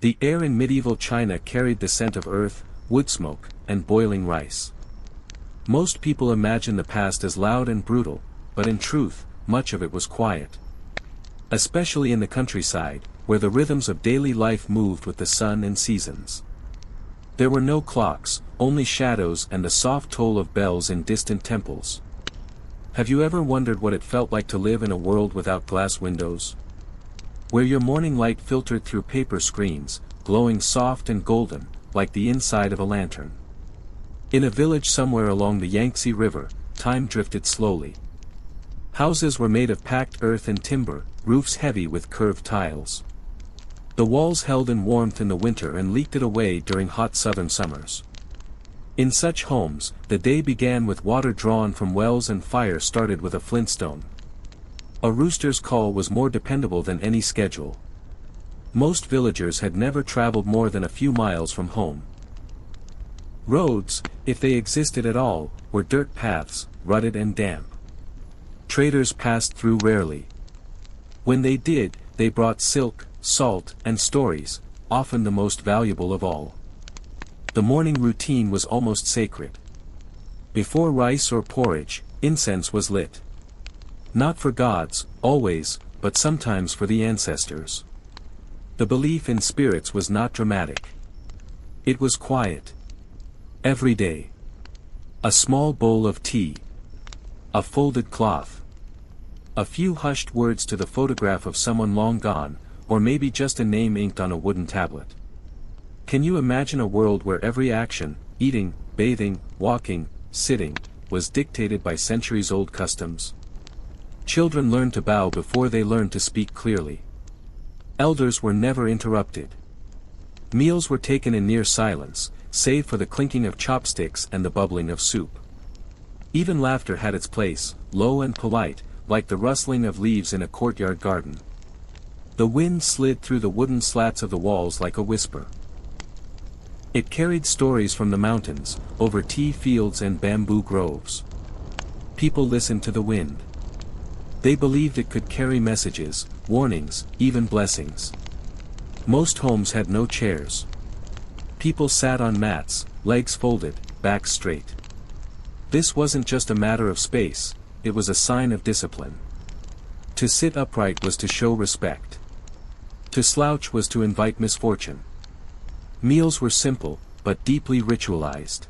The air in medieval China carried the scent of earth, wood smoke, and boiling rice. Most people imagine the past as loud and brutal, but in truth, much of it was quiet. Especially in the countryside, where the rhythms of daily life moved with the sun and seasons. There were no clocks, only shadows and the soft toll of bells in distant temples. Have you ever wondered what it felt like to live in a world without glass windows? Where your morning light filtered through paper screens, glowing soft and golden, like the inside of a lantern. In a village somewhere along the Yangtze River, time drifted slowly. Houses were made of packed earth and timber, roofs heavy with curved tiles. The walls held in warmth in the winter and leaked it away during hot southern summers. In such homes, the day began with water drawn from wells and fire started with a flintstone. A rooster's call was more dependable than any schedule. Most villagers had never traveled more than a few miles from home. Roads, if they existed at all, were dirt paths, rutted and damp. Traders passed through rarely. When they did, they brought silk, salt, and stories, often the most valuable of all. The morning routine was almost sacred. Before rice or porridge, incense was lit. Not for gods, always, but sometimes for the ancestors. The belief in spirits was not dramatic. It was quiet. Every day. A small bowl of tea. A folded cloth. A few hushed words to the photograph of someone long gone, or maybe just a name inked on a wooden tablet. Can you imagine a world where every action, eating, bathing, walking, sitting, was dictated by centuries-old customs? Children learned to bow before they learned to speak clearly. Elders were never interrupted. Meals were taken in near silence, save for the clinking of chopsticks and the bubbling of soup. Even laughter had its place, low and polite, like the rustling of leaves in a courtyard garden. The wind slid through the wooden slats of the walls like a whisper. It carried stories from the mountains, over tea fields and bamboo groves. People listened to the wind. They believed it could carry messages, warnings, even blessings. Most homes had no chairs. People sat on mats, legs folded, backs straight. This wasn't just a matter of space, it was a sign of discipline. To sit upright was to show respect. To slouch was to invite misfortune. Meals were simple, but deeply ritualized.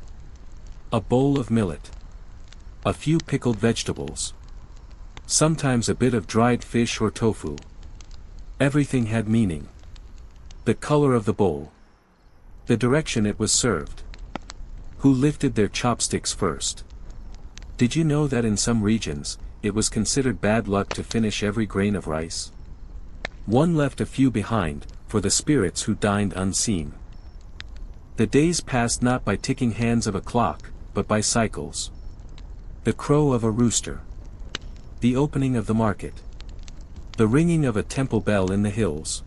A bowl of millet. A few pickled vegetables. Sometimes a bit of dried fish or tofu. Everything had meaning. The color of the bowl. The direction it was served. Who lifted their chopsticks first? Did you know that in some regions, it was considered bad luck to finish every grain of rice? One left a few behind, for the spirits who dined unseen. The days passed not by ticking hands of a clock, but by cycles. The crow of a rooster. The opening of the market. The ringing of a temple bell in the hills.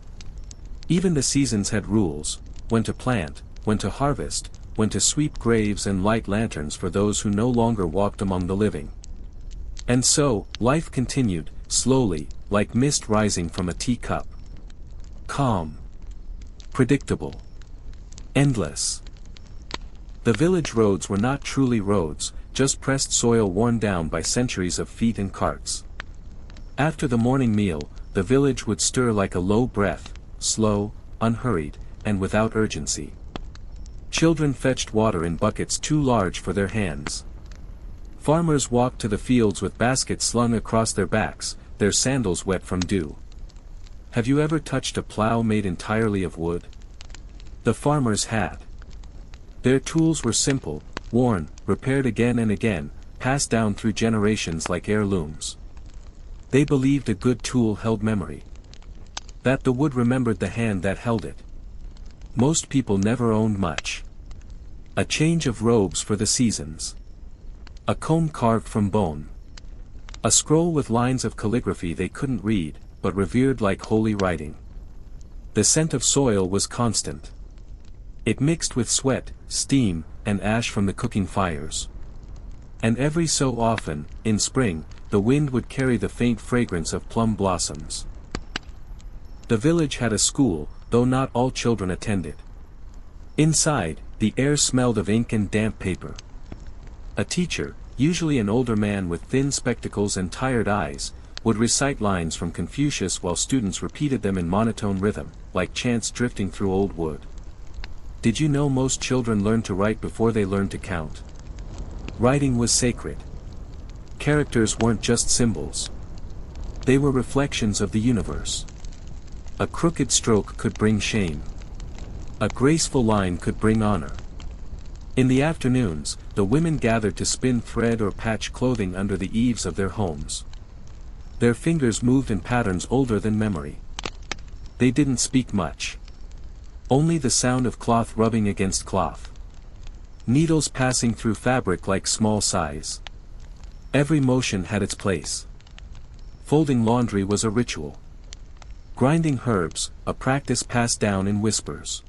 Even the seasons had rules, when to plant, when to harvest, when to sweep graves and light lanterns for those who no longer walked among the living. And so, life continued, slowly, like mist rising from a teacup. Calm. Predictable. Endless. The village roads were not truly roads, just pressed soil worn down by centuries of feet and carts. After the morning meal, the village would stir like a low breath, slow, unhurried, and without urgency. Children fetched water in buckets too large for their hands. Farmers walked to the fields with baskets slung across their backs, their sandals wet from dew. Have you ever touched a plow made entirely of wood? The farmers had. Their tools were simple, worn, repaired again and again, passed down through generations like heirlooms. They believed a good tool held memory. That the wood remembered the hand that held it. Most people never owned much. A change of robes for the seasons. A comb carved from bone. A scroll with lines of calligraphy they couldn't read, but revered like holy writing. The scent of soil was constant. It mixed with sweat, steam, and ash from the cooking fires. And every so often, in spring, the wind would carry the faint fragrance of plum blossoms. The village had a school, though not all children attended. Inside, the air smelled of ink and damp paper. A teacher, usually an older man with thin spectacles and tired eyes, would recite lines from Confucius while students repeated them in monotone rhythm, like chants drifting through old wood. Did you know most children learn to write before they learn to count? Writing was sacred. Characters weren't just symbols. They were reflections of the universe. A crooked stroke could bring shame. A graceful line could bring honor. In the afternoons, the women gathered to spin thread or patch clothing under the eaves of their homes. Their fingers moved in patterns older than memory. They didn't speak much. Only the sound of cloth rubbing against cloth. Needles passing through fabric like small sighs. Every motion had its place. Folding laundry was a ritual. Grinding herbs, a practice passed down in whispers.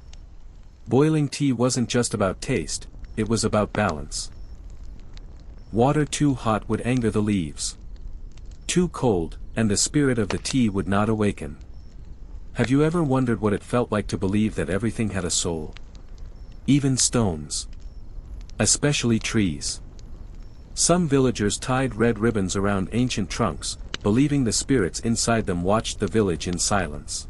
Boiling tea wasn't just about taste, it was about balance. Water too hot would anger the leaves. Too cold, and the spirit of the tea would not awaken. Have you ever wondered what it felt like to believe that everything had a soul? Even stones. Especially trees. Some villagers tied red ribbons around ancient trunks, believing the spirits inside them watched the village in silence.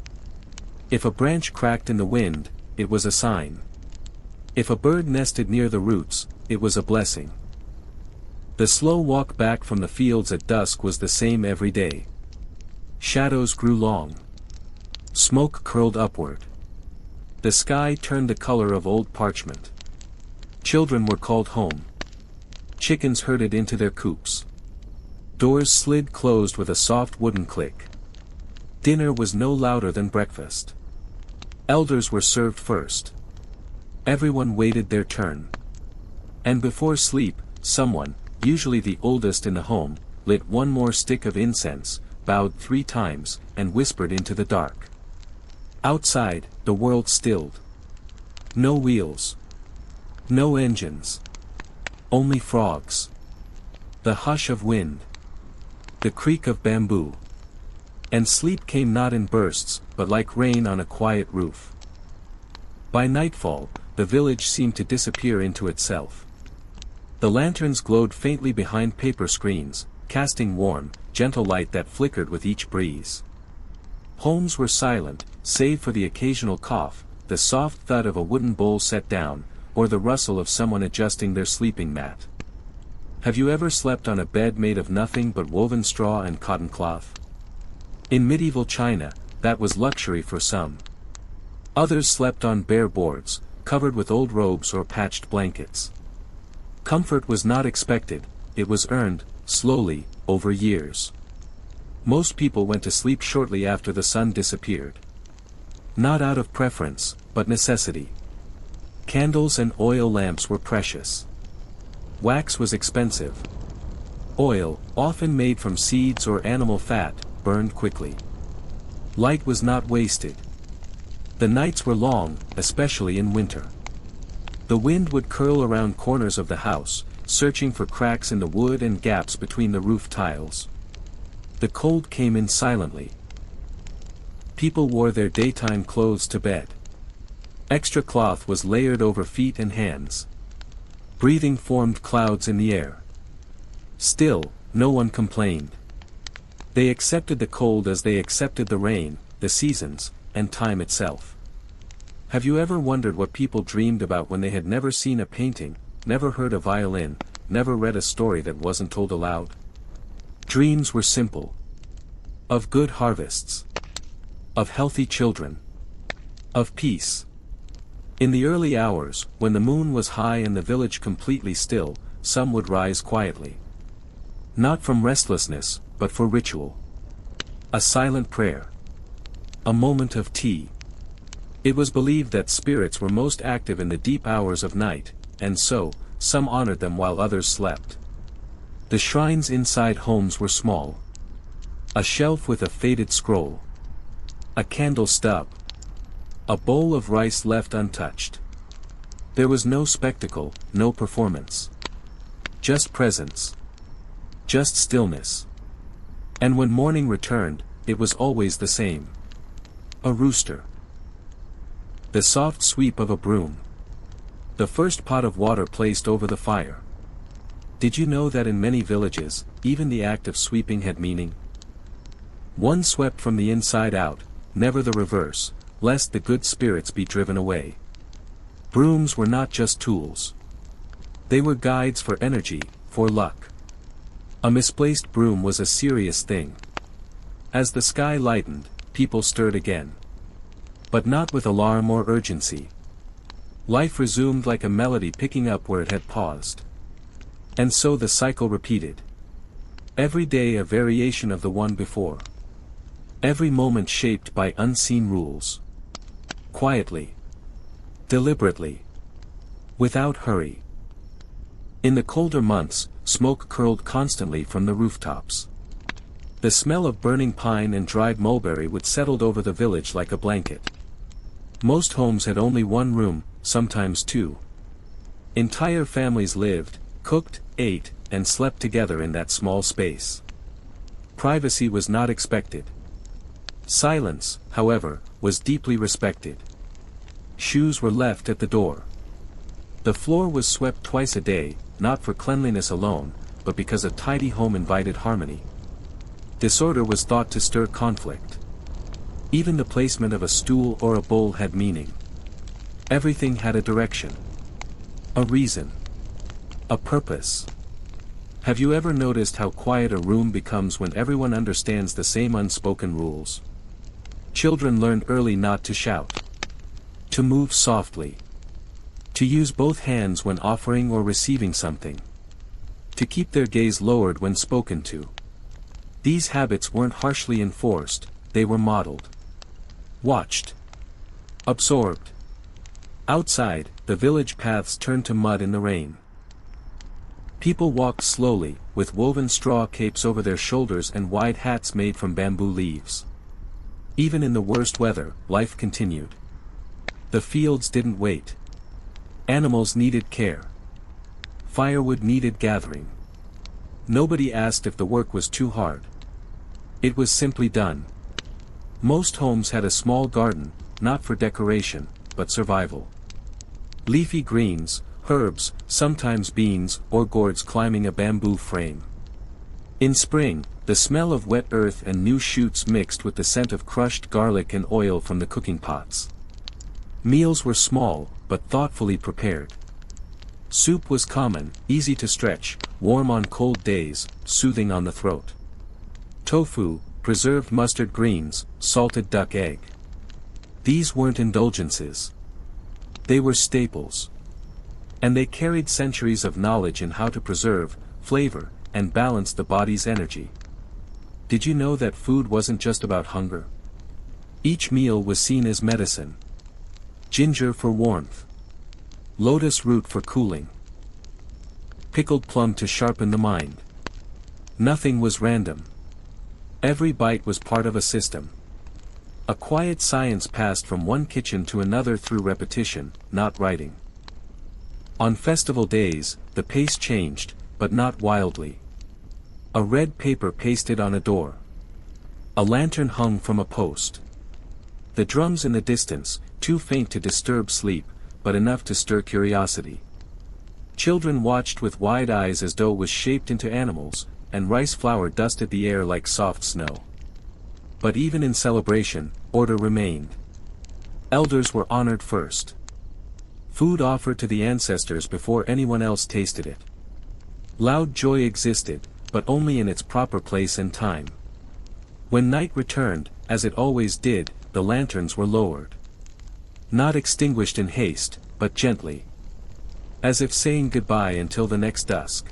If a branch cracked in the wind, it was a sign. If a bird nested near the roots, it was a blessing. The slow walk back from the fields at dusk was the same every day. Shadows grew long. Smoke curled upward. The sky turned the color of old parchment. Children were called home. Chickens herded into their coops. Doors slid closed with a soft wooden click. Dinner was no louder than breakfast. Elders were served first. Everyone waited their turn. And before sleep, someone, usually the oldest in the home, lit one more stick of incense, bowed 3 times, and whispered into the dark. Outside, the world stilled. No wheels. No engines. Only frogs. The hush of wind. The creak of bamboo. And sleep came not in bursts, but like rain on a quiet roof. By nightfall, the village seemed to disappear into itself. The lanterns glowed faintly behind paper screens, casting warm, gentle light that flickered with each breeze. Homes were silent, save for the occasional cough, the soft thud of a wooden bowl set down, or the rustle of someone adjusting their sleeping mat. Have you ever slept on a bed made of nothing but woven straw and cotton cloth? In medieval China, that was luxury for some. Others slept on bare boards, covered with old robes or patched blankets. Comfort was not expected, it was earned, slowly, over years. Most people went to sleep shortly after the sun disappeared. Not out of preference, but necessity. Candles and oil lamps were precious. Wax was expensive. Oil, often made from seeds or animal fat, burned quickly. Light was not wasted. The nights were long, especially in winter. The wind would curl around corners of the house, searching for cracks in the wood and gaps between the roof tiles. The cold came in silently. People wore their daytime clothes to bed. Extra cloth was layered over feet and hands. Breathing formed clouds in the air. Still, no one complained. They accepted the cold as they accepted the rain, the seasons, and time itself. Have you ever wondered what people dreamed about when they had never seen a painting, never heard a violin, never read a story that wasn't told aloud? Dreams were simple. Of good harvests. Of healthy children. Of peace. In the early hours, when the moon was high and the village completely still, some would rise quietly. Not from restlessness, but for ritual. A silent prayer. A moment of tea. It was believed that spirits were most active in the deep hours of night, and so, some honored them while others slept. The shrines inside homes were small. A shelf with a faded scroll. A candle stub. A bowl of rice left untouched. There was no spectacle, no performance. Just presence. Just stillness. And when morning returned, it was always the same. A rooster. The soft sweep of a broom. The first pot of water placed over the fire. Did you know that in many villages, even the act of sweeping had meaning? One swept from the inside out, never the reverse, lest the good spirits be driven away. Brooms were not just tools. They were guides for energy, for luck. A misplaced broom was a serious thing. As the sky lightened, people stirred again. But not with alarm or urgency. Life resumed like a melody picking up where it had paused. And so the cycle repeated. Every day a variation of the one before. Every moment shaped by unseen rules. Quietly. Deliberately. Without hurry. In the colder months, smoke curled constantly from the rooftops. The smell of burning pine and dried mulberry would settle over the village like a blanket. Most homes had only one room, sometimes two. Entire families lived, cooked, ate, and slept together in that small space. Privacy was not expected. Silence, however, was deeply respected. Shoes were left at the door. The floor was swept twice a day, not for cleanliness alone, but because a tidy home invited harmony. Disorder was thought to stir conflict. Even the placement of a stool or a bowl had meaning. Everything had a direction. A reason. A purpose. Have you ever noticed how quiet a room becomes when everyone understands the same unspoken rules? Children learn early not to shout. To move softly. To use both hands when offering or receiving something. To keep their gaze lowered when spoken to. These habits weren't harshly enforced, they were modeled. Watched. Absorbed. Outside, the village paths turned to mud in the rain. People walked slowly, with woven straw capes over their shoulders and wide hats made from bamboo leaves. Even in the worst weather, life continued. The fields didn't wait. Animals needed care. Firewood needed gathering. Nobody asked if the work was too hard. It was simply done. Most homes had a small garden, not for decoration, but survival. Leafy greens, herbs, sometimes beans or gourds climbing a bamboo frame. In spring, the smell of wet earth and new shoots mixed with the scent of crushed garlic and oil from the cooking pots. Meals were small, but thoughtfully prepared. Soup was common, easy to stretch, warm on cold days, soothing on the throat. Tofu, preserved mustard greens, salted duck egg. These weren't indulgences. They were staples. And they carried centuries of knowledge in how to preserve, flavor, and balance the body's energy. Did you know that food wasn't just about hunger? Each meal was seen as medicine. Ginger for warmth. Lotus root for cooling. Pickled plum to sharpen the mind. Nothing was random. Every bite was part of a system. A quiet science passed from one kitchen to another through repetition, not writing. On festival days, the pace changed, but not wildly. A red paper pasted on a door. A lantern hung from a post. The drums in the distance, too faint to disturb sleep, but enough to stir curiosity. Children watched with wide eyes as dough was shaped into animals, and rice flour dusted the air like soft snow. But even in celebration, order remained. Elders were honored first. Food offered to the ancestors before anyone else tasted it. Loud joy existed, but only in its proper place and time. When night returned, as it always did, the lanterns were lowered. Not extinguished in haste, but gently. As if saying goodbye until the next dusk.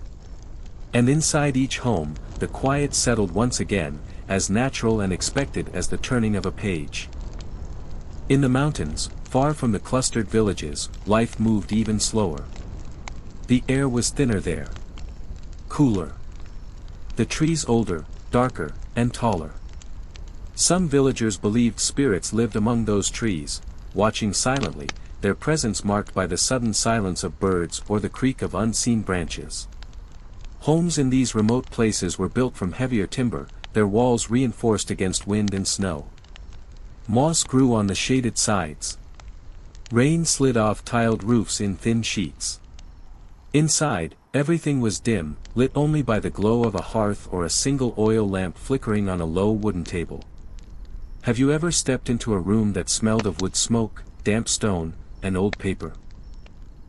And inside each home, the quiet settled once again, as natural and expected as the turning of a page. In the mountains, far from the clustered villages, life moved even slower. The air was thinner there. Cooler. The trees older, darker, and taller. Some villagers believed spirits lived among those trees, watching silently, their presence marked by the sudden silence of birds or the creak of unseen branches. Homes in these remote places were built from heavier timber, their walls reinforced against wind and snow. Moss grew on the shaded sides. Rain slid off tiled roofs in thin sheets. Inside, everything was dim, lit only by the glow of a hearth or a single oil lamp flickering on a low wooden table. Have you ever stepped into a room that smelled of wood smoke, damp stone, and old paper?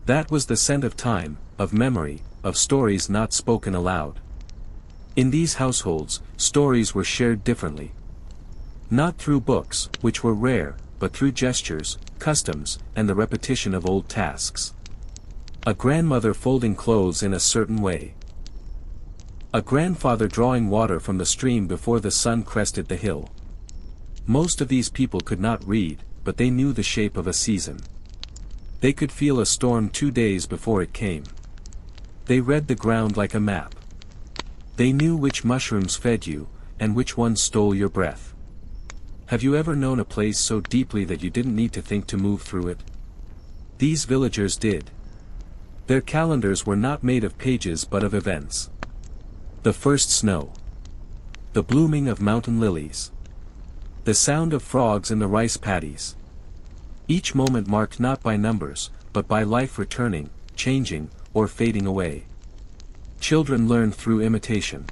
That was the scent of time, of memory, of stories not spoken aloud. In these households, stories were shared differently. Not through books, which were rare, but through gestures, customs, and the repetition of old tasks. A grandmother folding clothes in a certain way. A grandfather drawing water from the stream before the sun crested the hill. Most of these people could not read, but they knew the shape of a season. They could feel a storm 2 days before it came. They read the ground like a map. They knew which mushrooms fed you, and which ones stole your breath. Have you ever known a place so deeply that you didn't need to think to move through it? These villagers did. Their calendars were not made of pages but of events. The first snow. The blooming of mountain lilies. The sound of frogs in the rice paddies. Each moment marked not by numbers, but by life returning, changing, or fading away. Children learned through imitation.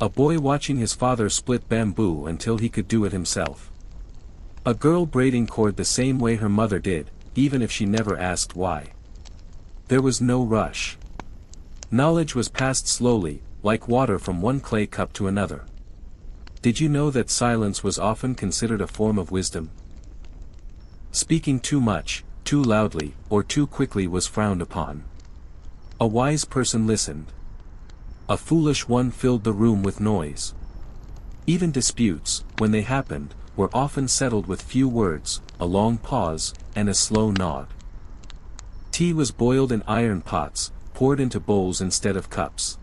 A boy watching his father split bamboo until he could do it himself. A girl braiding cord the same way her mother did, even if she never asked why. There was no rush. Knowledge was passed slowly, like water from one clay cup to another. Did you know that silence was often considered a form of wisdom? Speaking too much, too loudly, or too quickly was frowned upon. A wise person listened. A foolish one filled the room with noise. Even disputes, when they happened, were often settled with few words, a long pause, and a slow nod. Tea was boiled in iron pots, poured into bowls instead of cups.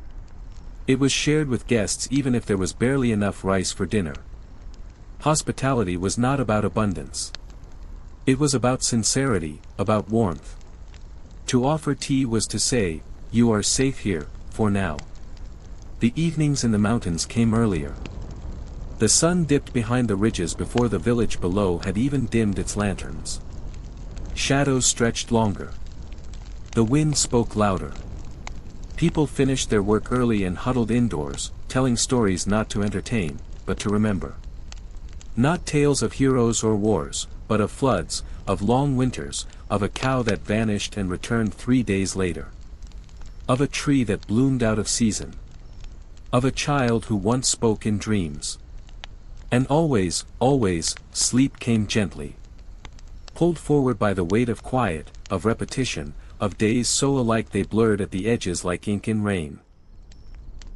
It was shared with guests even if there was barely enough rice for dinner. Hospitality was not about abundance. It was about sincerity, about warmth. To offer tea was to say, "You are safe here, for now." The evenings in the mountains came earlier. The sun dipped behind the ridges before the village below had even dimmed its lanterns. Shadows stretched longer. The wind spoke louder. People finished their work early and huddled indoors, telling stories not to entertain, but to remember. Not tales of heroes or wars, but of floods, of long winters, of a cow that vanished and returned 3 days later. Of a tree that bloomed out of season. Of a child who once spoke in dreams. And always, always, sleep came gently. Pulled forward by the weight of quiet, of repetition, of days so alike they blurred at the edges like ink in rain.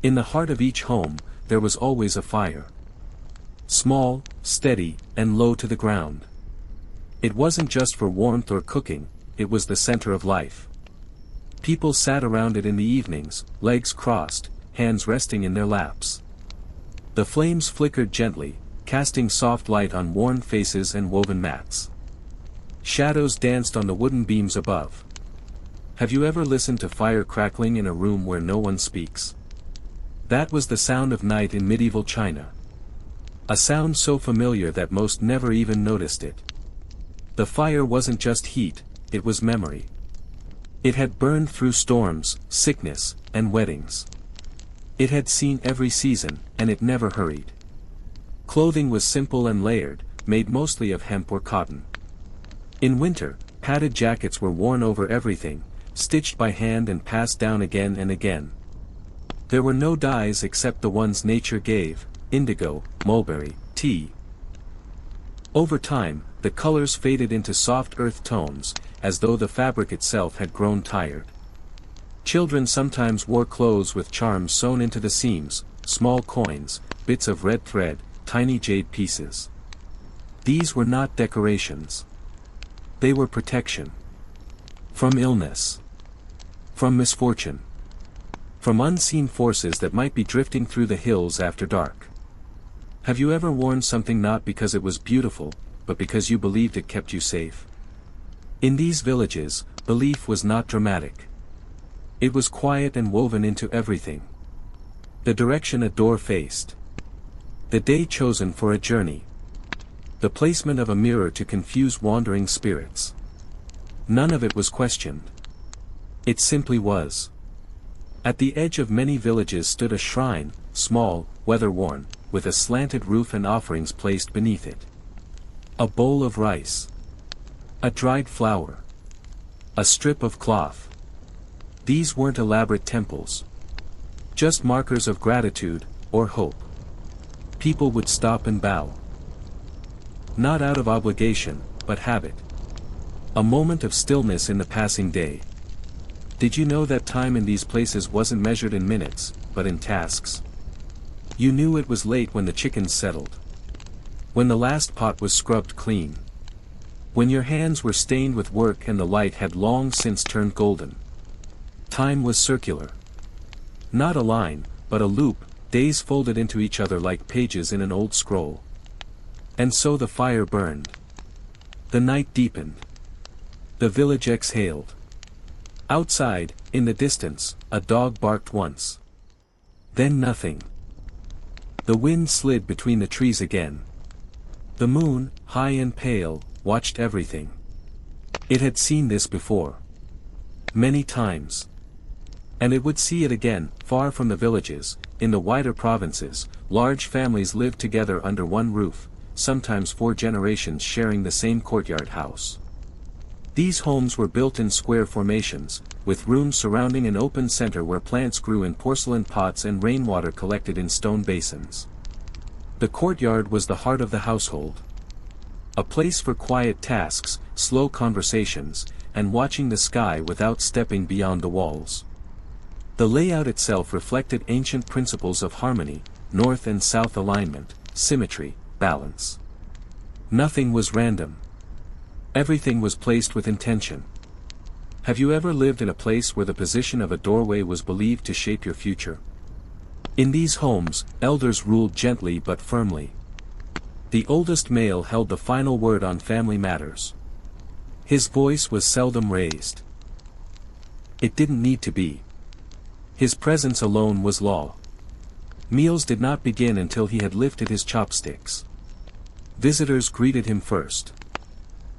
In the heart of each home, there was always a fire. Small, steady, and low to the ground. It wasn't just for warmth or cooking, it was the center of life. People sat around it in the evenings, legs crossed, hands resting in their laps. The flames flickered gently, casting soft light on worn faces and woven mats. Shadows danced on the wooden beams above. Have you ever listened to fire crackling in a room where no one speaks? That was the sound of night in medieval China. A sound so familiar that most never even noticed it. The fire wasn't just heat, it was memory. It had burned through storms, sickness, and weddings. It had seen every season, and it never hurried. Clothing was simple and layered, made mostly of hemp or cotton. In winter, padded jackets were worn over everything, stitched by hand and passed down again and again. There were no dyes except the ones nature gave, indigo, mulberry, tea. Over time, the colors faded into soft earth tones, as though the fabric itself had grown tired. Children sometimes wore clothes with charms sewn into the seams, small coins, bits of red thread, tiny jade pieces. These were not decorations. They were protection. From illness. From misfortune. From unseen forces that might be drifting through the hills after dark. Have you ever worn something not because it was beautiful, but because you believed it kept you safe? In these villages, belief was not dramatic. It was quiet and woven into everything. The direction a door faced. The day chosen for a journey. The placement of a mirror to confuse wandering spirits. None of it was questioned. It simply was. At the edge of many villages stood a shrine, small, weather-worn, with a slanted roof and offerings placed beneath it. A bowl of rice. A dried flower. A strip of cloth. These weren't elaborate temples. Just markers of gratitude, or hope. People would stop and bow. Not out of obligation, but habit. A moment of stillness in the passing day. Did you know that time in these places wasn't measured in minutes, but in tasks? You knew it was late when the chickens settled. When the last pot was scrubbed clean. When your hands were stained with work and the light had long since turned golden. Time was circular. Not a line, but a loop, days folded into each other like pages in an old scroll. And so the fire burned. The night deepened. The village exhaled. Outside, in the distance, a dog barked once. Then nothing. The wind slid between the trees again. The moon, high and pale, watched everything. It had seen this before. Many times. And it would see it again, far from the villages, in the wider provinces. Large families lived together under one roof, sometimes 4 generations sharing the same courtyard house. These homes were built in square formations, with rooms surrounding an open center where plants grew in porcelain pots and rainwater collected in stone basins. The courtyard was the heart of the household. A place for quiet tasks, slow conversations, and watching the sky without stepping beyond the walls. The layout itself reflected ancient principles of harmony, north and south alignment, symmetry, balance. Nothing was random. Everything was placed with intention. Have you ever lived in a place where the position of a doorway was believed to shape your future? In these homes, elders ruled gently but firmly. The oldest male held the final word on family matters. His voice was seldom raised. It didn't need to be. His presence alone was law. Meals did not begin until he had lifted his chopsticks. Visitors greeted him first.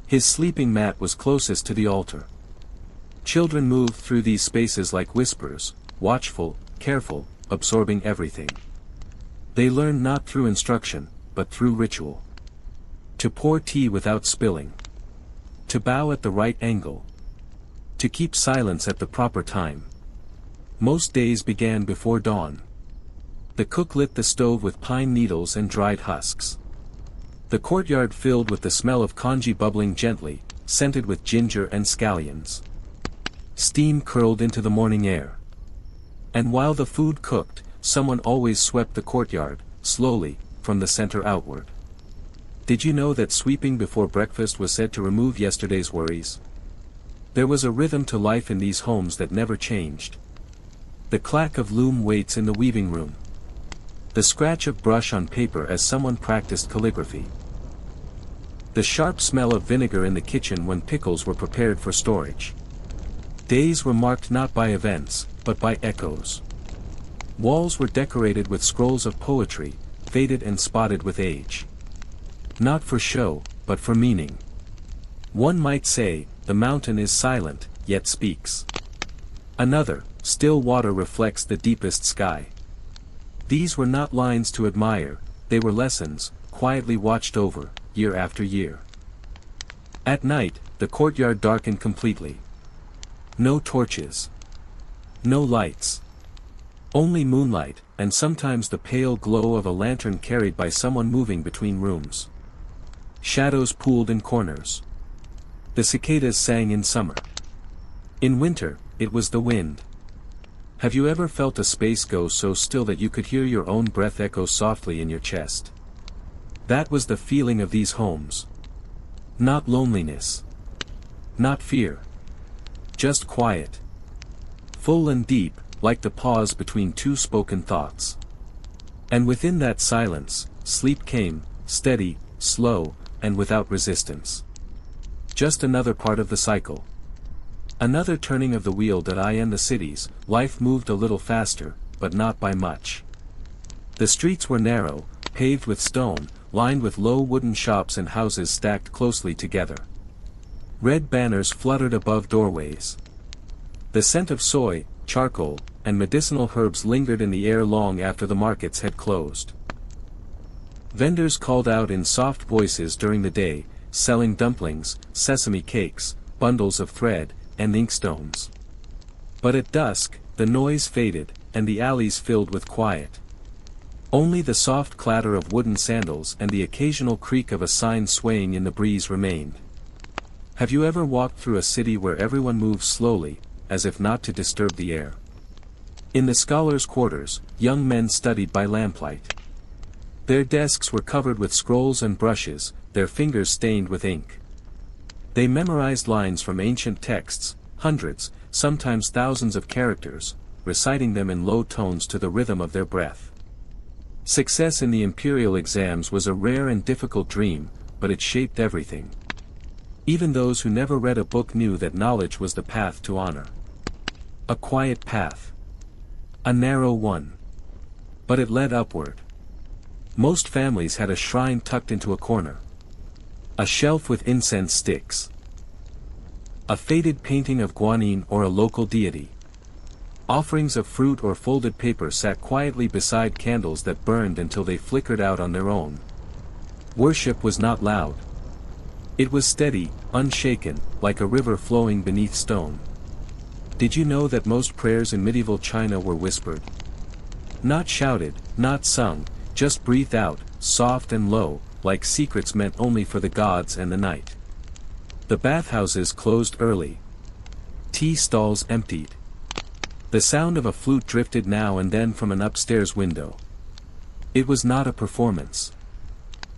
His sleeping mat was closest to the altar. Children moved through these spaces like whispers, watchful, careful, absorbing everything. They learned not through instruction, but through ritual. To pour tea without spilling. To bow at the right angle. To keep silence at the proper time. Most days began before dawn. The cook lit the stove with pine needles and dried husks. The courtyard filled with the smell of congee bubbling gently, scented with ginger and scallions. Steam curled into the morning air. And while the food cooked, someone always swept the courtyard, slowly, from the center outward. Did you know that sweeping before breakfast was said to remove yesterday's worries? There was a rhythm to life in these homes that never changed. The clack of loom weights in the weaving room. The scratch of brush on paper as someone practiced calligraphy. The sharp smell of vinegar in the kitchen when pickles were prepared for storage. Days were marked not by events, but by echoes. Walls were decorated with scrolls of poetry, faded and spotted with age. Not for show, but for meaning. One might say, the mountain is silent, yet speaks. Another, still water reflects the deepest sky. These were not lines to admire, they were lessons, quietly watched over, year after year. At night, the courtyard darkened completely. No torches. No lights. Only moonlight, and sometimes the pale glow of a lantern carried by someone moving between rooms. Shadows pooled in corners. The cicadas sang in summer. In winter, it was the wind. Have you ever felt a space go so still that you could hear your own breath echo softly in your chest? That was the feeling of these homes. Not loneliness. Not fear. Just quiet. Full and deep, like the pause between 2 spoken thoughts. And within that silence, sleep came, steady, slow, and without resistance. Just another part of the cycle. Another turning of the wheel that I in the cities, life moved a little faster, but not by much. The streets were narrow, paved with stone, lined with low wooden shops and houses stacked closely together. Red banners fluttered above doorways. The scent of soy, charcoal, and medicinal herbs lingered in the air long after the markets had closed. Vendors called out in soft voices during the day, selling dumplings, sesame cakes, bundles of thread, and inkstones. But at dusk, the noise faded, and the alleys filled with quiet. Only the soft clatter of wooden sandals and the occasional creak of a sign swaying in the breeze remained. Have you ever walked through a city where everyone moves slowly, as if not to disturb the air? In the scholars' quarters, young men studied by lamplight. Their desks were covered with scrolls and brushes, their fingers stained with ink. They memorized lines from ancient texts, hundreds, sometimes thousands of characters, reciting them in low tones to the rhythm of their breath. Success in the imperial exams was a rare and difficult dream, but it shaped everything. Even those who never read a book knew that knowledge was the path to honor. A quiet path. A narrow one. But it led upward. Most families had a shrine tucked into a corner. A shelf with incense sticks. A faded painting of Guanyin or a local deity. Offerings of fruit or folded paper sat quietly beside candles that burned until they flickered out on their own. Worship was not loud. It was steady, unshaken, like a river flowing beneath stone. Did you know that most prayers in medieval China were whispered? Not shouted, not sung, just breathed out, soft and low, like secrets meant only for the gods and the night. The bathhouses closed early. Tea stalls emptied. The sound of a flute drifted now and then from an upstairs window. It was not a performance.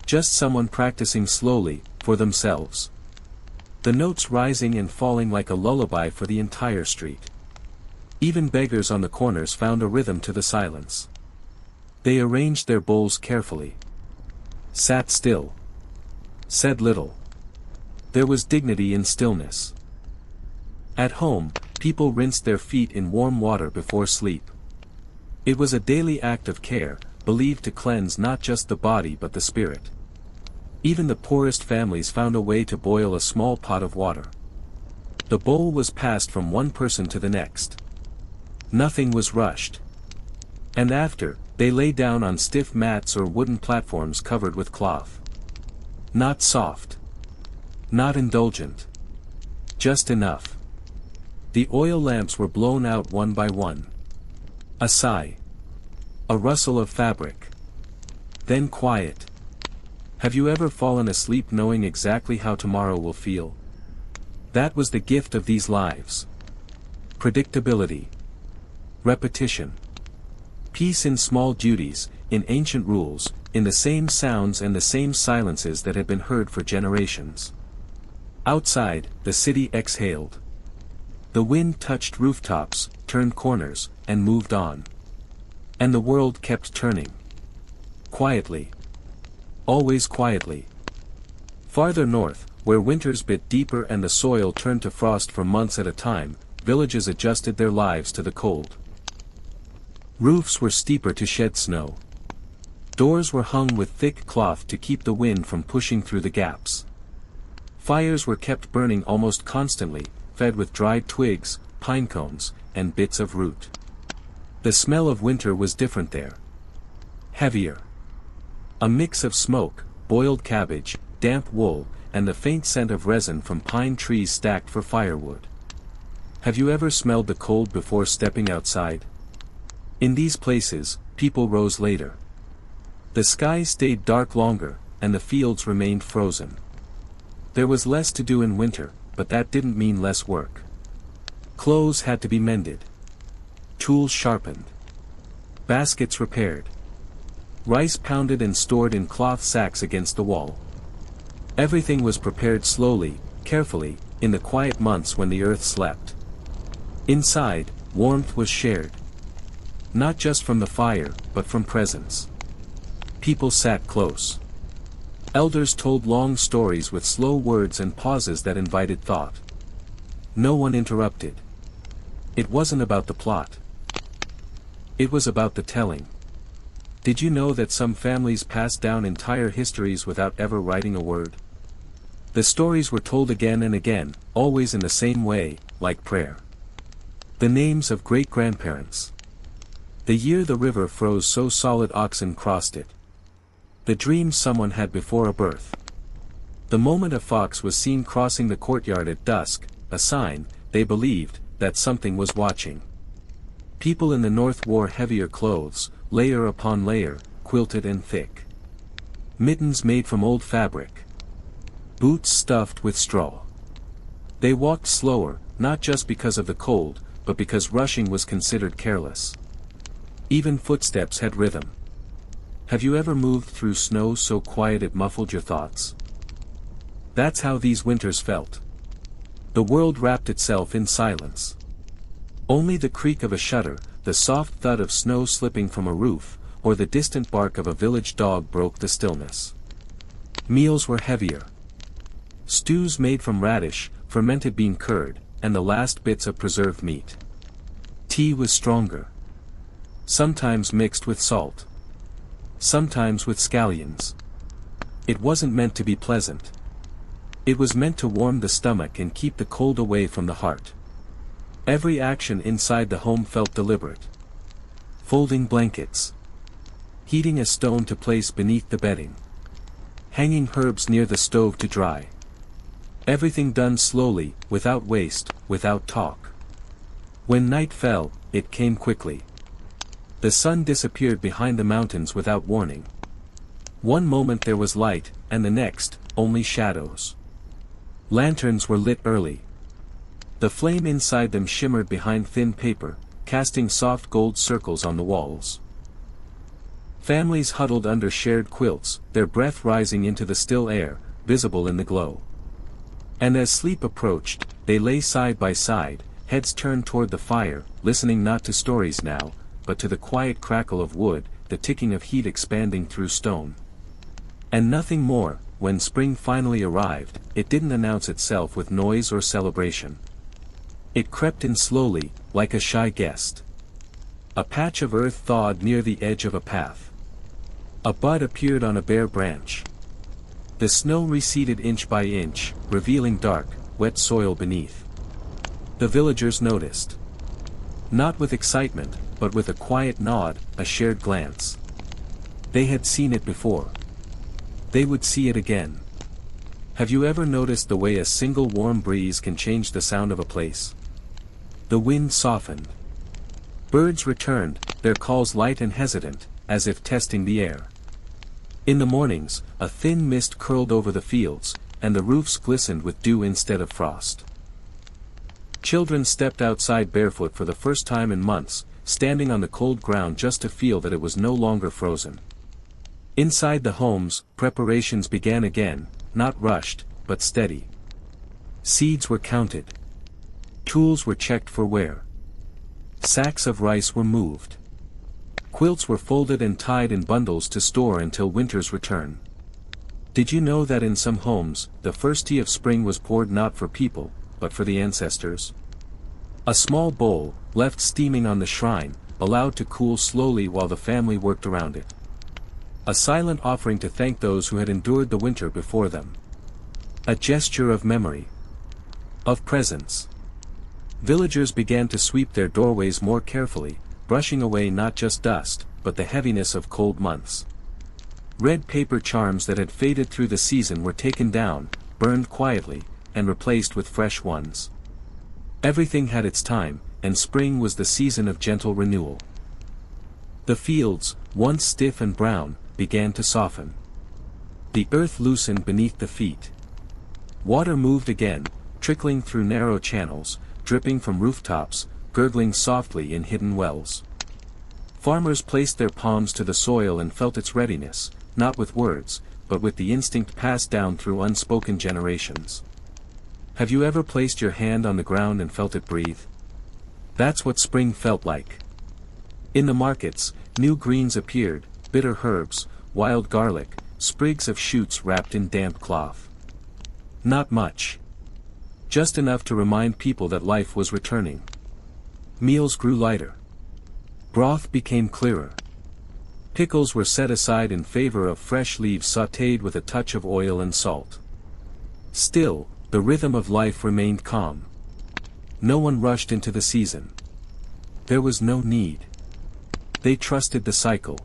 Just someone practicing slowly, for themselves. The notes rising and falling like a lullaby for the entire street. Even beggars on the corners found a rhythm to the silence. They arranged their bowls carefully. Sat still. Said little. There was dignity in stillness. At home, people rinsed their feet in warm water before sleep. It was a daily act of care, believed to cleanse not just the body but the spirit. Even the poorest families found a way to boil a small pot of water. The bowl was passed from one person to the next. Nothing was rushed. And after, they lay down on stiff mats or wooden platforms covered with cloth. Not soft. Not indulgent. Just enough. The oil lamps were blown out one by one. A sigh. A rustle of fabric. Then quiet. Have you ever fallen asleep knowing exactly how tomorrow will feel? That was the gift of these lives. Predictability. Repetition. Peace in small duties, in ancient rules, in the same sounds and the same silences that had been heard for generations. Outside, the city exhaled. The wind touched rooftops, turned corners, and moved on. And the world kept turning. Quietly. Always quietly. Farther north, where winters bit deeper and the soil turned to frost for months at a time, villages adjusted their lives to the cold. Roofs were steeper to shed snow. Doors were hung with thick cloth to keep the wind from pushing through the gaps. Fires were kept burning almost constantly, fed with dried twigs, pine cones, and bits of root. The smell of winter was different there. Heavier. A mix of smoke, boiled cabbage, damp wool, and the faint scent of resin from pine trees stacked for firewood. Have you ever smelled the cold before stepping outside? In these places, people rose later. The sky stayed dark longer, and the fields remained frozen. There was less to do in winter, but that didn't mean less work. Clothes had to be mended. Tools sharpened. Baskets repaired. Rice pounded and stored in cloth sacks against the wall. Everything was prepared slowly, carefully, in the quiet months when the earth slept. Inside, warmth was shared. Not just from the fire, but from presence. People sat close. Elders told long stories with slow words and pauses that invited thought. No one interrupted. It wasn't about the plot. It was about the telling. Did you know that some families passed down entire histories without ever writing a word? The stories were told again and again, always in the same way, like prayer. The names of great-grandparents. The year the river froze so solid oxen crossed it. The dreams someone had before a birth. The moment a fox was seen crossing the courtyard at dusk, a sign, they believed, that something was watching. People in the north wore heavier clothes, layer upon layer, quilted and thick. Mittens made from old fabric. Boots stuffed with straw. They walked slower, not just because of the cold, but because rushing was considered careless. Even footsteps had rhythm. Have you ever moved through snow so quiet it muffled your thoughts? That's how these winters felt. The world wrapped itself in silence. Only the creak of a shutter, the soft thud of snow slipping from a roof, or the distant bark of a village dog broke the stillness. Meals were heavier. Stews made from radish, fermented bean curd, and the last bits of preserved meat. Tea was stronger. Sometimes mixed with salt. Sometimes with scallions. It wasn't meant to be pleasant. It was meant to warm the stomach and keep the cold away from the heart. Every action inside the home felt deliberate. Folding blankets. Heating a stone to place beneath the bedding. Hanging herbs near the stove to dry. Everything done slowly, without waste, without talk. When night fell, it came quickly. The sun disappeared behind the mountains without warning. One moment there was light, and the next, only shadows. Lanterns were lit early. The flame inside them shimmered behind thin paper, casting soft gold circles on the walls. Families huddled under shared quilts, their breath rising into the still air, visible in the glow. And as sleep approached, they lay side by side, heads turned toward the fire, listening not to stories now, but to the quiet crackle of wood, the ticking of heat expanding through stone. And nothing more. When spring finally arrived, it didn't announce itself with noise or celebration. It crept in slowly, like a shy guest. A patch of earth thawed near the edge of a path. A bud appeared on a bare branch. The snow receded inch by inch, revealing dark, wet soil beneath. The villagers noticed. Not with excitement, but with a quiet nod, a shared glance. They had seen it before. They would see it again. Have you ever noticed the way a single warm breeze can change the sound of a place? The wind softened. Birds returned, their calls light and hesitant, as if testing the air. In the mornings, a thin mist curled over the fields, and the roofs glistened with dew instead of frost. Children stepped outside barefoot for the first time in months, standing on the cold ground just to feel that it was no longer frozen. Inside the homes, preparations began again, not rushed, but steady. Seeds were counted. Tools were checked for wear. Sacks of rice were moved. Quilts were folded and tied in bundles to store until winter's return. Did you know that in some homes, the first tea of spring was poured not for people, but for the ancestors? A small bowl, left steaming on the shrine, allowed to cool slowly while the family worked around it. A silent offering to thank those who had endured the winter before them. A gesture of memory. Of presence. Villagers began to sweep their doorways more carefully, brushing away not just dust, but the heaviness of cold months. Red paper charms that had faded through the season were taken down, burned quietly, and replaced with fresh ones. Everything had its time, and spring was the season of gentle renewal. The fields, once stiff and brown, began to soften. The earth loosened beneath the feet. Water moved again, trickling through narrow channels, dripping from rooftops, gurgling softly in hidden wells. Farmers placed their palms to the soil and felt its readiness, not with words, but with the instinct passed down through unspoken generations. Have you ever placed your hand on the ground and felt it breathe? That's what spring felt like. In the markets, new greens appeared, bitter herbs, wild garlic, sprigs of shoots wrapped in damp cloth. Not much. Just enough to remind people that life was returning. Meals grew lighter. Broth became clearer. Pickles were set aside in favor of fresh leaves sautéed with a touch of oil and salt. Still, the rhythm of life remained calm. No one rushed into the season. There was no need. They trusted the cycle.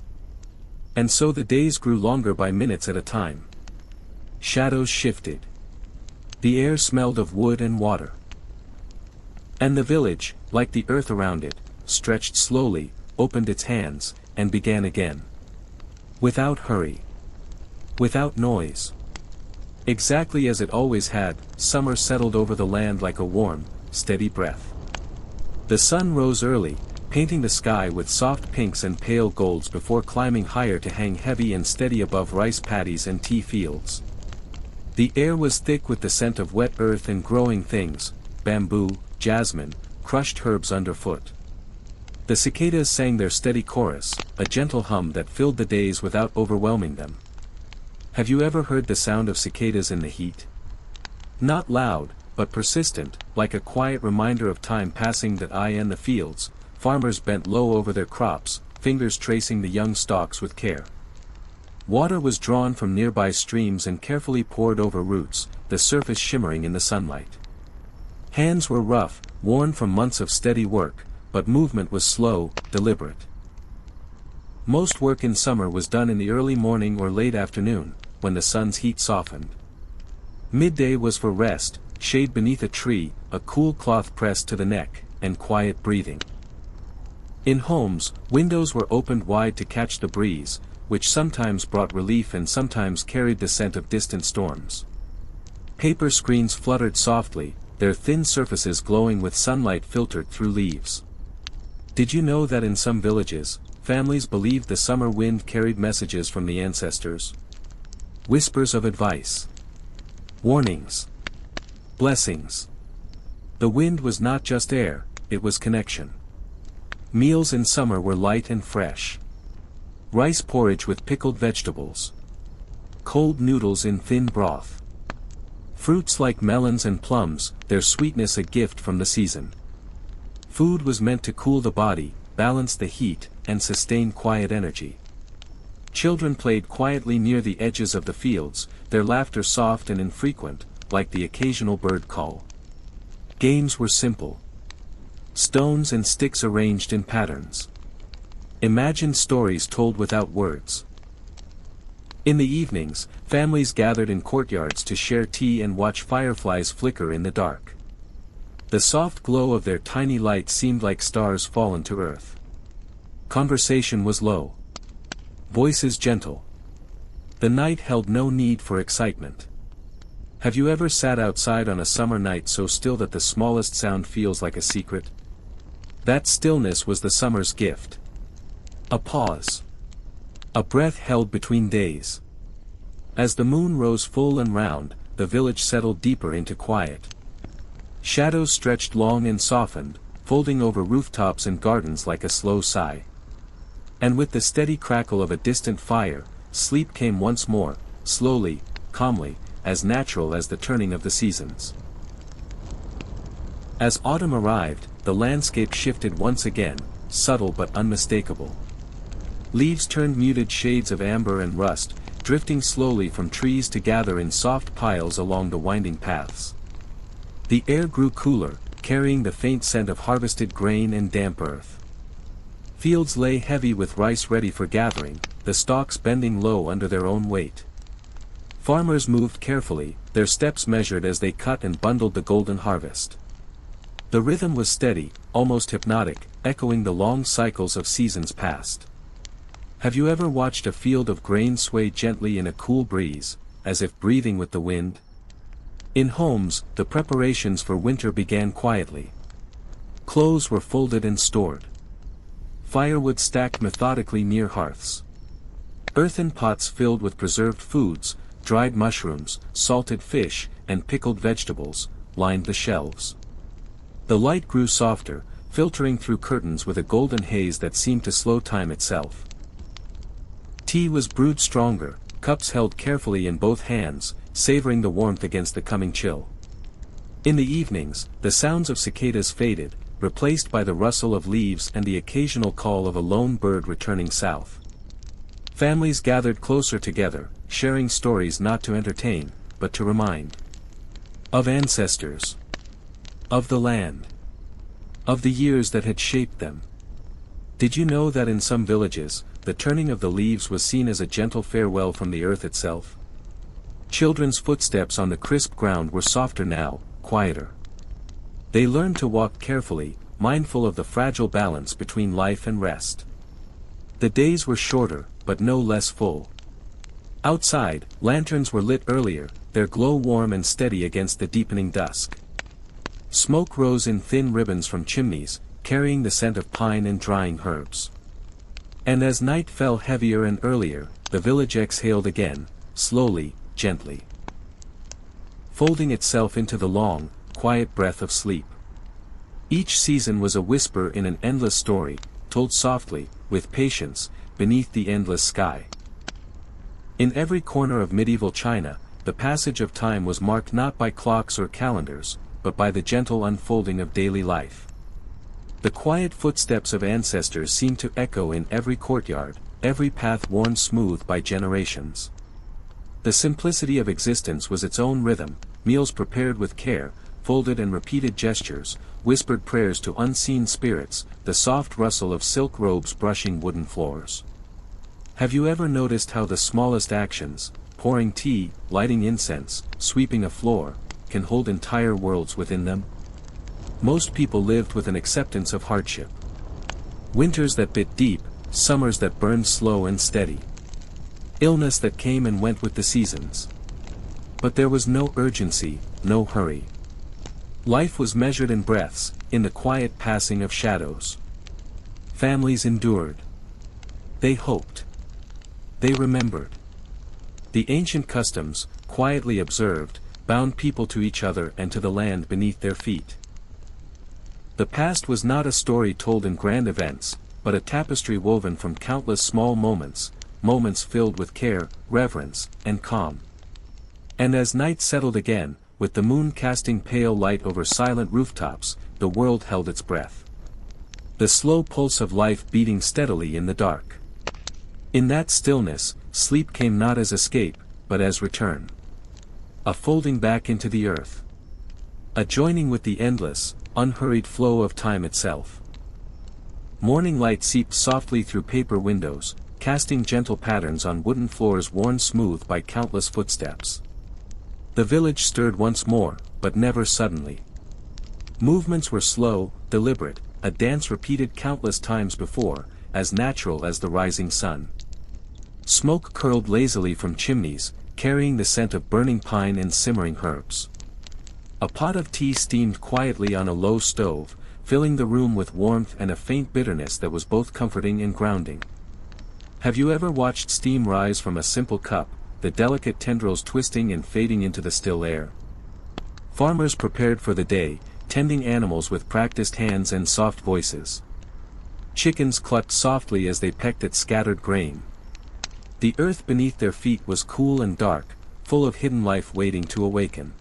And so the days grew longer by minutes at a time. Shadows shifted. The air smelled of wood and water. And the village, like the earth around it, stretched slowly, opened its hands, and began again. Without hurry. Without noise. Exactly as it always had, summer settled over the land like a warm, steady breath. The sun rose early, painting the sky with soft pinks and pale golds before climbing higher to hang heavy and steady above rice paddies and tea fields. The air was thick with the scent of wet earth and growing things, bamboo, jasmine, crushed herbs underfoot. The cicadas sang their steady chorus, a gentle hum that filled the days without overwhelming them. Have you ever heard the sound of cicadas in the heat? Not loud, but persistent, like a quiet reminder of time passing. That eye and the fields, farmers bent low over their crops, fingers tracing the young stalks with care. Water was drawn from nearby streams and carefully poured over roots, the surface shimmering in the sunlight. Hands were rough, worn from months of steady work, but movement was slow, deliberate. Most work in summer was done in the early morning or late afternoon, when the sun's heat softened. Midday was for rest, shade beneath a tree, a cool cloth pressed to the neck, and quiet breathing. In homes, windows were opened wide to catch the breeze, which sometimes brought relief and sometimes carried the scent of distant storms. Paper screens fluttered softly, their thin surfaces glowing with sunlight filtered through leaves. Did you know that in some villages, families believed the summer wind carried messages from the ancestors? Whispers of advice. Warnings. Blessings. The wind was not just air, it was connection. Meals in summer were light and fresh. Rice porridge with pickled vegetables. Cold noodles in thin broth. Fruits like melons and plums, their sweetness a gift from the season. Food was meant to cool the body, balance the heat, and sustain quiet energy. Children played quietly near the edges of the fields, their laughter soft and infrequent, like the occasional bird call. Games were simple. Stones and sticks arranged in patterns. Imagined stories told without words. In the evenings, families gathered in courtyards to share tea and watch fireflies flicker in the dark. The soft glow of their tiny lights seemed like stars fallen to earth. Conversation was low. Voices gentle. The night held no need for excitement. Have you ever sat outside on a summer night so still that the smallest sound feels like a secret? That stillness was the summer's gift. A pause. A breath held between days. As the moon rose full and round, the village settled deeper into quiet. Shadows stretched long and softened, folding over rooftops and gardens like a slow sigh. And with the steady crackle of a distant fire, sleep came once more, slowly, calmly, as natural as the turning of the seasons. As autumn arrived, the landscape shifted once again, subtle but unmistakable. Leaves turned muted shades of amber and rust, drifting slowly from trees to gather in soft piles along the winding paths. The air grew cooler, carrying the faint scent of harvested grain and damp earth. Fields lay heavy with rice ready for gathering, the stalks bending low under their own weight. Farmers moved carefully, their steps measured as they cut and bundled the golden harvest. The rhythm was steady, almost hypnotic, echoing the long cycles of seasons past. Have you ever watched a field of grain sway gently in a cool breeze, as if breathing with the wind? In homes, the preparations for winter began quietly. Clothes were folded and stored. Firewood stacked methodically near hearths. Earthen pots filled with preserved foods, dried mushrooms, salted fish, and pickled vegetables, lined the shelves. The light grew softer, filtering through curtains with a golden haze that seemed to slow time itself. Tea was brewed stronger, cups held carefully in both hands, savoring the warmth against the coming chill. In the evenings, the sounds of cicadas faded, replaced by the rustle of leaves and the occasional call of a lone bird returning south. Families gathered closer together, sharing stories not to entertain, but to remind. Of ancestors. Of the land. Of the years that had shaped them. Did you know that in some villages, the turning of the leaves was seen as a gentle farewell from the earth itself? Children's footsteps on the crisp ground were softer now, quieter. They learned to walk carefully, mindful of the fragile balance between life and rest. The days were shorter, but no less full. Outside, lanterns were lit earlier, their glow warm and steady against the deepening dusk. Smoke rose in thin ribbons from chimneys, carrying the scent of pine and drying herbs. And as night fell heavier and earlier, the village exhaled again, slowly, gently, folding itself into the long, quiet breath of sleep. Each season was a whisper in an endless story, told softly, with patience, beneath the endless sky. In every corner of medieval China, the passage of time was marked not by clocks or calendars, but by the gentle unfolding of daily life. The quiet footsteps of ancestors seemed to echo in every courtyard, every path worn smooth by generations. The simplicity of existence was its own rhythm, meals prepared with care, folded and repeated gestures, whispered prayers to unseen spirits, the soft rustle of silk robes brushing wooden floors. Have you ever noticed how the smallest actions, pouring tea, lighting incense, sweeping a floor, can hold entire worlds within them? Most people lived with an acceptance of hardship. Winters that bit deep, summers that burned slow and steady. Illness that came and went with the seasons. But there was no urgency, no hurry. Life was measured in breaths, in the quiet passing of shadows. Families endured. They hoped. They remembered. The ancient customs, quietly observed, bound people to each other and to the land beneath their feet. The past was not a story told in grand events, but a tapestry woven from countless small moments, moments filled with care, reverence, and calm. And as night settled again, with the moon casting pale light over silent rooftops, the world held its breath. The slow pulse of life beating steadily in the dark. In that stillness, sleep came not as escape, but as return. A folding back into the earth. A joining with the endless, unhurried flow of time itself. Morning light seeped softly through paper windows, casting gentle patterns on wooden floors worn smooth by countless footsteps. The village stirred once more, but never suddenly. Movements were slow, deliberate, a dance repeated countless times before, as natural as the rising sun. Smoke curled lazily from chimneys, carrying the scent of burning pine and simmering herbs. A pot of tea steamed quietly on a low stove, filling the room with warmth and a faint bitterness that was both comforting and grounding. Have you ever watched steam rise from a simple cup, the delicate tendrils twisting and fading into the still air? Farmers prepared for the day, tending animals with practiced hands and soft voices. Chickens clucked softly as they pecked at scattered grain. The earth beneath their feet was cool and dark, full of hidden life waiting to awaken.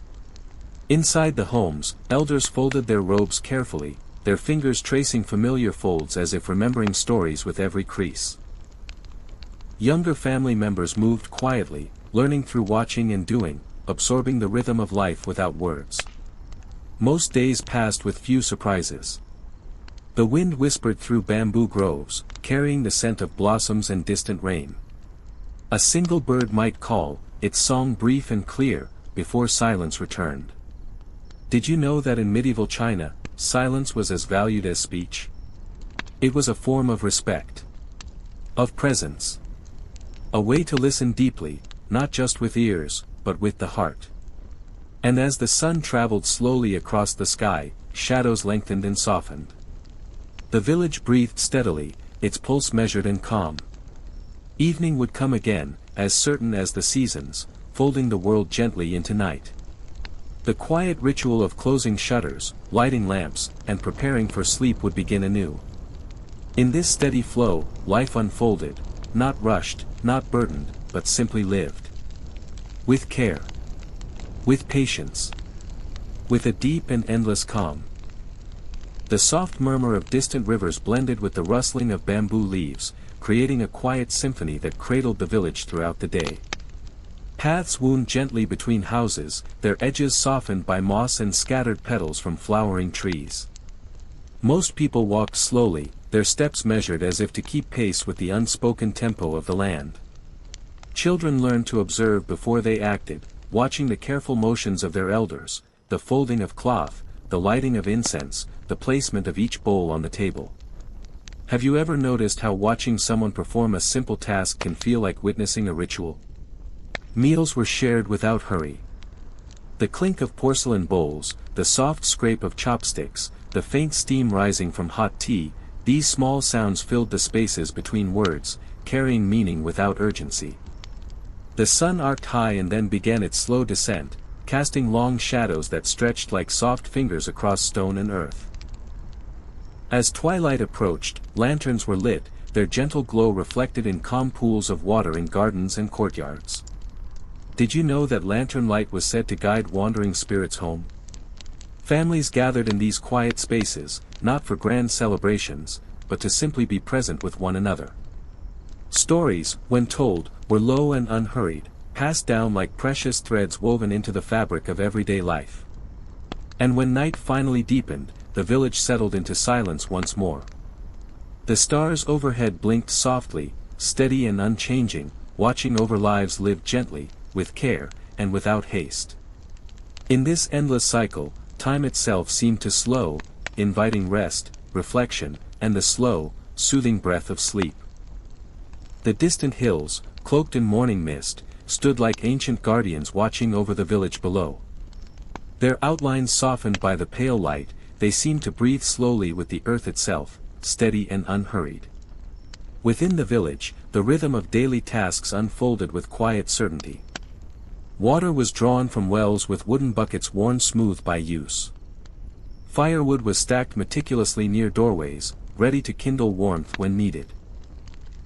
Inside the homes, elders folded their robes carefully, their fingers tracing familiar folds as if remembering stories with every crease. Younger family members moved quietly, learning through watching and doing, absorbing the rhythm of life without words. Most days passed with few surprises. The wind whispered through bamboo groves, carrying the scent of blossoms and distant rain. A single bird might call, its song brief and clear, before silence returned. Did you know that in medieval China, silence was as valued as speech? It was a form of respect. Of presence. A way to listen deeply, not just with ears, but with the heart. And as the sun traveled slowly across the sky, shadows lengthened and softened. The village breathed steadily, its pulse measured and calm. Evening would come again, as certain as the seasons, folding the world gently into night. The quiet ritual of closing shutters, lighting lamps, and preparing for sleep would begin anew. In this steady flow, life unfolded, not rushed, not burdened, but simply lived. With care. With patience. With a deep and endless calm. The soft murmur of distant rivers blended with the rustling of bamboo leaves, creating a quiet symphony that cradled the village throughout the day. Paths wound gently between houses, their edges softened by moss and scattered petals from flowering trees. Most people walked slowly, their steps measured as if to keep pace with the unspoken tempo of the land. Children learned to observe before they acted, watching the careful motions of their elders, the folding of cloth, the lighting of incense, the placement of each bowl on the table. Have you ever noticed how watching someone perform a simple task can feel like witnessing a ritual? Meals were shared without hurry. The clink of porcelain bowls, the soft scrape of chopsticks, the faint steam rising from hot tea, these small sounds filled the spaces between words, carrying meaning without urgency. The sun arced high and then began its slow descent, casting long shadows that stretched like soft fingers across stone and earth. As twilight approached, lanterns were lit, their gentle glow reflected in calm pools of water in gardens and courtyards. Did you know that lantern light was said to guide wandering spirits home? Families gathered in these quiet spaces, not for grand celebrations, but to simply be present with one another. Stories, when told, were low and unhurried, passed down like precious threads woven into the fabric of everyday life. And when night finally deepened, the village settled into silence once more. The stars overhead blinked softly, steady and unchanging, watching over lives lived gently, with care, and without haste. In this endless cycle, time itself seemed to slow, inviting rest, reflection, and the slow, soothing breath of sleep. The distant hills, cloaked in morning mist, stood like ancient guardians watching over the village below. Their outlines softened by the pale light, they seemed to breathe slowly with the earth itself, steady and unhurried. Within the village, the rhythm of daily tasks unfolded with quiet certainty. Water was drawn from wells with wooden buckets worn smooth by use. Firewood was stacked meticulously near doorways, ready to kindle warmth when needed.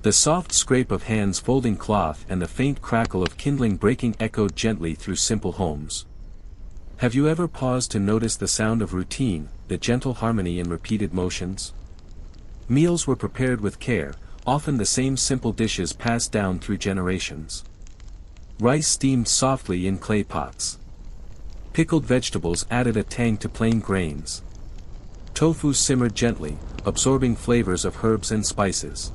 The soft scrape of hands folding cloth and the faint crackle of kindling breaking echoed gently through simple homes. Have you ever paused to notice the sound of routine, the gentle harmony in repeated motions? Meals were prepared with care, often the same simple dishes passed down through generations. Rice steamed softly in clay pots. Pickled vegetables added a tang to plain grains. Tofu simmered gently, absorbing flavors of herbs and spices.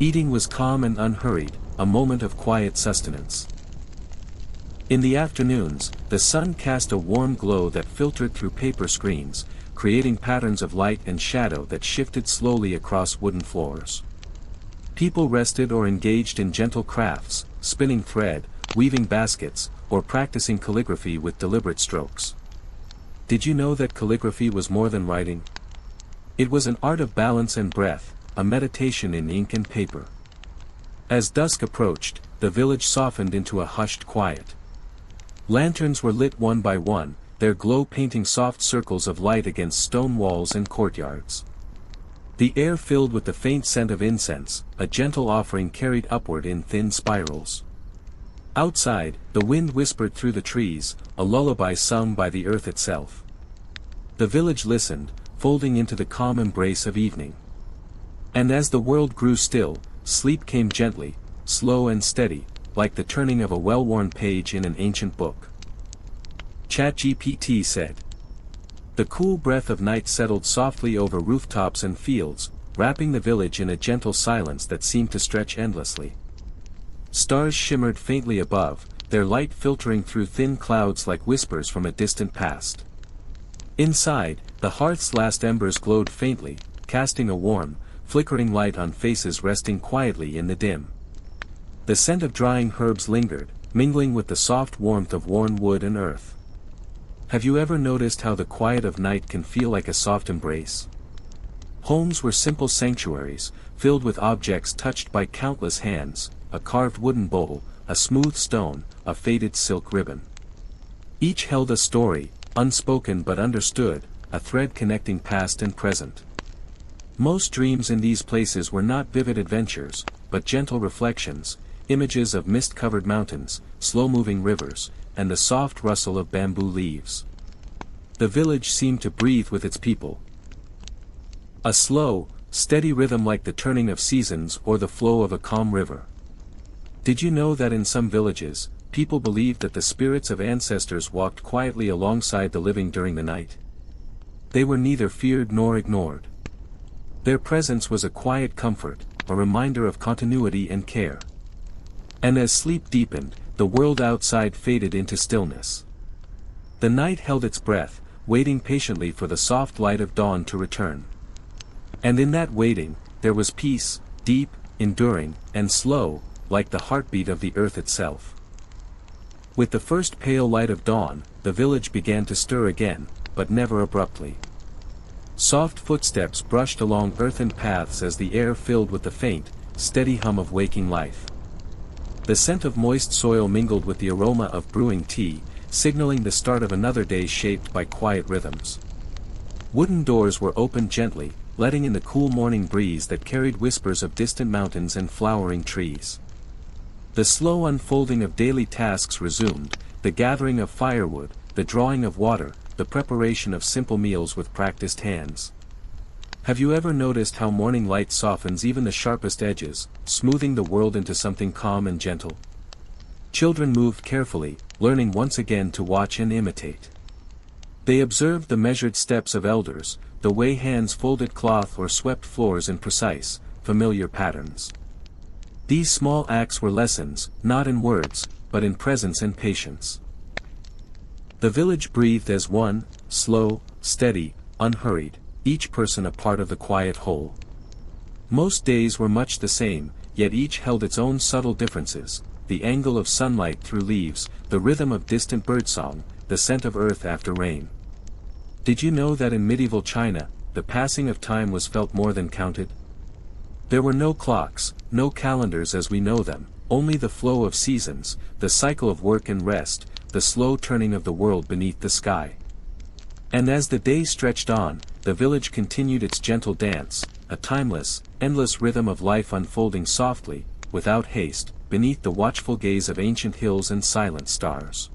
Eating was calm and unhurried, a moment of quiet sustenance. In the afternoons, the sun cast a warm glow that filtered through paper screens, creating patterns of light and shadow that shifted slowly across wooden floors. People rested or engaged in gentle crafts, spinning thread, weaving baskets, or practicing calligraphy with deliberate strokes. Did you know that calligraphy was more than writing? It was an art of balance and breath, a meditation in ink and paper. As dusk approached, the village softened into a hushed quiet. Lanterns were lit one by one, their glow painting soft circles of light against stone walls and courtyards. The air filled with the faint scent of incense, a gentle offering carried upward in thin spirals. Outside, the wind whispered through the trees, a lullaby sung by the earth itself. The village listened, folding into the calm embrace of evening. And as the world grew still, sleep came gently, slow and steady, like the turning of a well-worn page in an ancient book. ChatGPT said. The cool breath of night settled softly over rooftops and fields, wrapping the village in a gentle silence that seemed to stretch endlessly. Stars shimmered faintly above, their light filtering through thin clouds like whispers from a distant past. Inside, the hearth's last embers glowed faintly, casting a warm, flickering light on faces resting quietly in the dim. The scent of drying herbs lingered, mingling with the soft warmth of worn wood and earth. Have you ever noticed how the quiet of night can feel like a soft embrace? Homes were simple sanctuaries, filled with objects touched by countless hands, a carved wooden bowl, a smooth stone, a faded silk ribbon. Each held a story, unspoken but understood, a thread connecting past and present. Most dreams in these places were not vivid adventures, but gentle reflections, images of mist-covered mountains, slow-moving rivers, and the soft rustle of bamboo leaves. The village seemed to breathe with its people. A slow, steady rhythm like the turning of seasons or the flow of a calm river. Did you know that in some villages, people believed that the spirits of ancestors walked quietly alongside the living during the night. They were neither feared nor ignored. Their presence was a quiet comfort, a reminder of continuity and care. And as sleep deepened, the world outside faded into stillness. The night held its breath, waiting patiently for the soft light of dawn to return. And in that waiting, there was peace, deep, enduring, and slow, like the heartbeat of the earth itself. With the first pale light of dawn, the village began to stir again, but never abruptly. Soft footsteps brushed along earthen paths as the air filled with the faint, steady hum of waking life. The scent of moist soil mingled with the aroma of brewing tea, signaling the start of another day shaped by quiet rhythms. Wooden doors were opened gently, letting in the cool morning breeze that carried whispers of distant mountains and flowering trees. The slow unfolding of daily tasks resumed, the gathering of firewood, the drawing of water, the preparation of simple meals with practiced hands. Have you ever noticed how morning light softens even the sharpest edges, smoothing the world into something calm and gentle? Children moved carefully, learning once again to watch and imitate. They observed the measured steps of elders, the way hands folded cloth or swept floors in precise, familiar patterns. These small acts were lessons, not in words, but in presence and patience. The village breathed as one, slow, steady, unhurried, each person a part of the quiet whole. Most days were much the same, yet each held its own subtle differences, the angle of sunlight through leaves, the rhythm of distant birdsong, the scent of earth after rain. Did you know that in medieval China, the passing of time was felt more than counted? There were no clocks, no calendars as we know them, only the flow of seasons, the cycle of work and rest, the slow turning of the world beneath the sky. And as the day stretched on, the village continued its gentle dance, a timeless, endless rhythm of life unfolding softly, without haste, beneath the watchful gaze of ancient hills and silent stars.